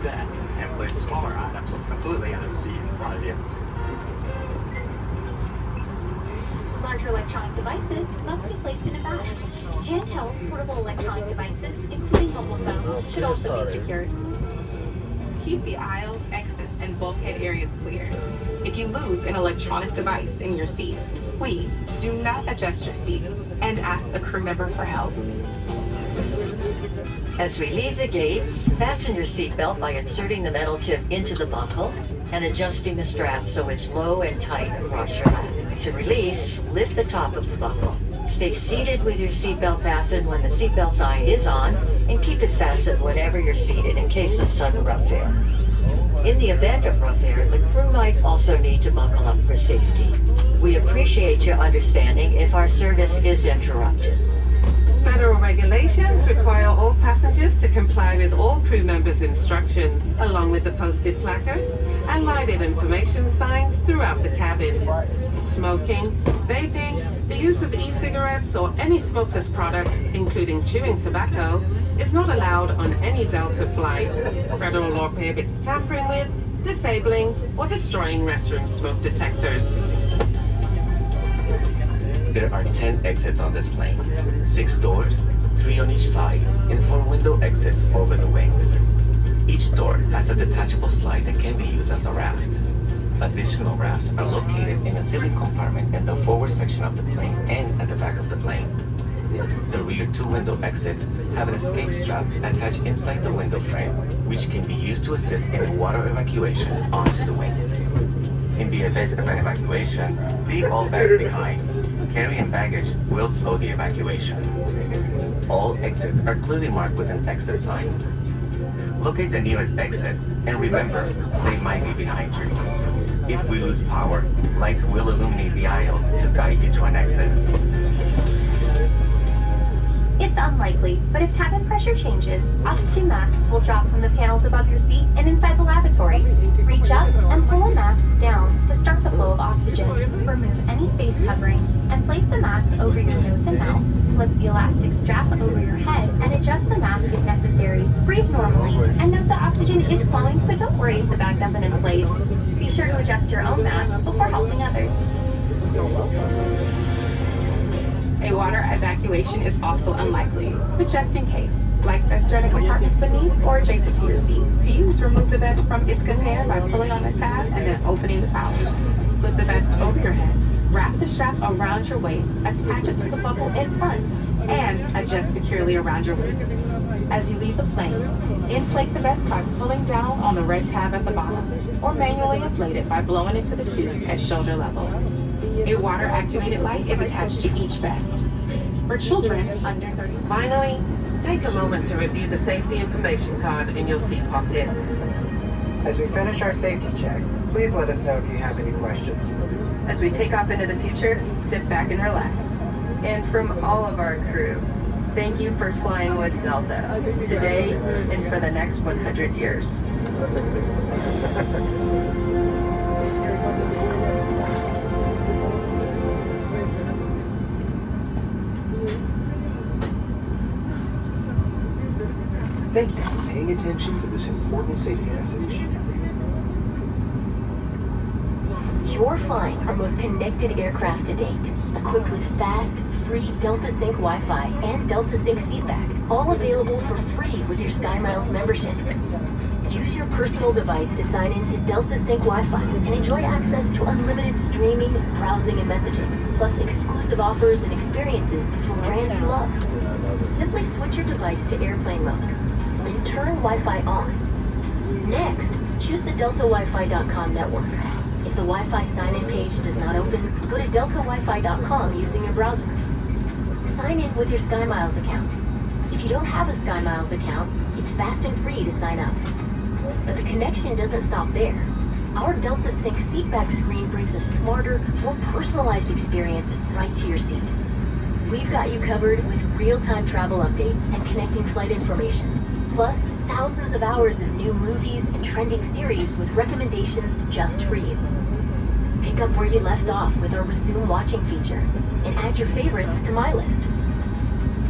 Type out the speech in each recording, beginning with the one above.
Then, and place smaller items completely under the seat in front of you. Larger electronic devices must be placed in a bag. Handheld portable electronic devices, including mobile phones, should also be secured. Keep the aisles, exits, and bulkhead areas clear. If you lose an electronic device in your seat, please do not adjust your seat and ask a crew member for help. As we leave the gate, fasten your seatbelt by inserting the metal tip into the buckle and adjusting the strap so it's low and tight across your lap. To release, lift the top of the buckle. Stay seated with your seatbelt fastened when the seatbelt sign is on, and keep it fastened whenever you're seated in case of sudden rough air. In the event of rough air, the crew might also need to buckle up for safety. We appreciate your understanding if our service is interrupted. Federal regulations require all passengers to comply with all crew members' instructions, along with the posted placards and lighted information signs throughout the cabin. Smoking, vaping, the use of e-cigarettes or any smokeless product, including chewing tobacco, is not allowed on any Delta flight. Federal law prohibits tampering with, disabling, or destroying restroom smoke detectors. There are 10 exits on this plane, 6 doors, 3 on each side, and 4 window exits over the wings. Each door has a detachable slide that can be used as a raft. Additional rafts are located in a ceiling compartment in the forward section of the plane and at the back of the plane. The rear 2 window exits have an escape strap attached inside the window frame, which can be used to assist in water evacuation onto the wing. In the event of an evacuation, leave all bags behind. Carrying baggage will slow the evacuation. All exits are clearly marked with an exit sign. Locate the nearest exits and remember, they might be behind you. If we lose power, lights will illuminate the aisles to guide you to an exit. It's unlikely, but if cabin pressure changes, oxygen masks will drop from the panels above your seat and inside the lavatories. Reach up and pull a mask down to start the flow of oxygen. Remove any face covering and place the mask over your nose and mouth. Slip the elastic strap over your head and adjust the mask if necessary. Breathe normally and note that oxygen is flowing, so don't worry if the bag doesn't inflate. Be sure to adjust your own mask before helping others. A water evacuation is also unlikely, but just in case, life vests are in a compartment beneath or adjacent to your seat. To use, remove the vest from its container by pulling on the tab and then opening the pouch. Slip the vest over your head, wrap the strap around your waist, attach it to the buckle in front, and adjust securely around your waist. As you leave the plane, inflate the vest by pulling down on the red tab at the bottom, or manually inflate it by blowing into the tube at shoulder level. A water-activated light is attached to each vest. For children under 30. Finally, take a moment to review the safety information card in your seat pocket. As we finish our safety check, please let us know if you have any questions. As we take off into the future, sit back and relax. And from all of our crew, thank you for flying with Delta, today and for the next 100 years. Thank you for paying attention to this important safety message. You're flying our most connected aircraft to date, equipped with fast, free Delta Sync Wi-Fi and Delta Sync seatback, all available for free with your SkyMiles membership. Use your personal device to sign in to Delta Sync Wi-Fi and enjoy access to unlimited streaming, browsing, and messaging, plus exclusive offers and experiences from brands you love. Simply switch your device to airplane mode, then turn Wi-Fi on. Next, choose the DeltaWiFi.com network. If the Wi-Fi sign-in page does not open, go to DeltaWiFi.com using your browser. Sign in with your SkyMiles account. If you don't have a SkyMiles account, it's fast and free to sign up. But the connection doesn't stop there. Our Delta Sync seatback screen brings a smarter, more personalized experience right to your seat. We've got you covered with real-time travel updates and connecting flight information, plus thousands of hours of new movies and trending series with recommendations just for you. Pick up where you left off with our Resume Watching feature and add your favorites to My List.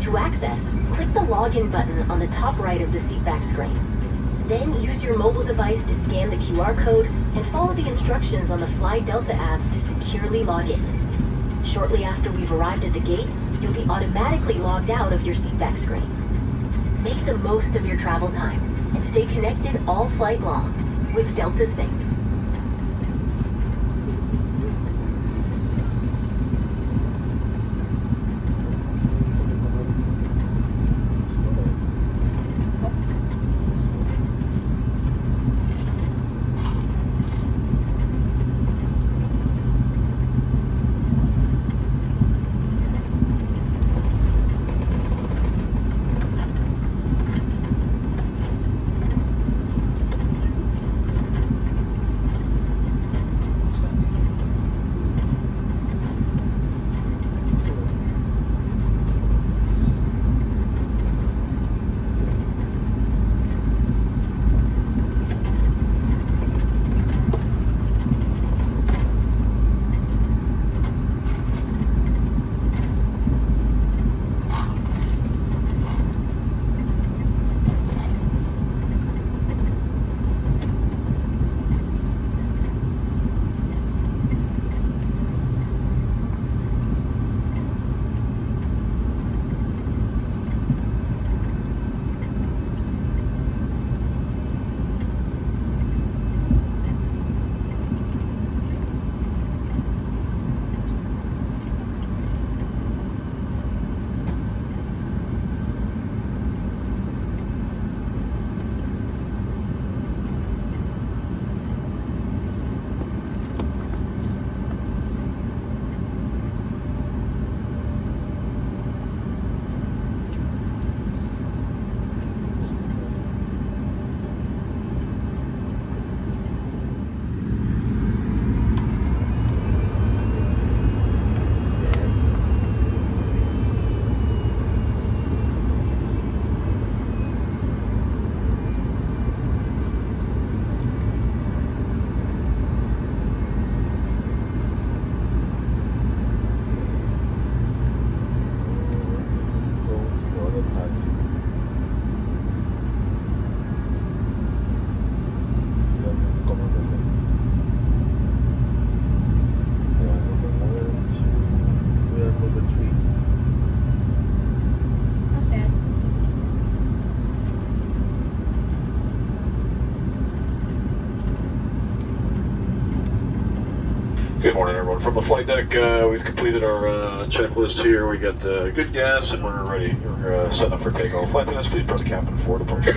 To access, click the Login button on the top right of the seatback screen. Then use your mobile device to scan the QR code and follow the instructions on the Fly Delta app to securely log in. Shortly after we've arrived at the gate, you'll be automatically logged out of your seatback screen. Make the most of your travel time and stay connected all flight long with Delta Sync. Good morning, everyone. From the flight deck, we've completed our checklist here. We got good gas, and we're ready. We're setting up for takeoff. Flight attendants, please prep the cabin for departure.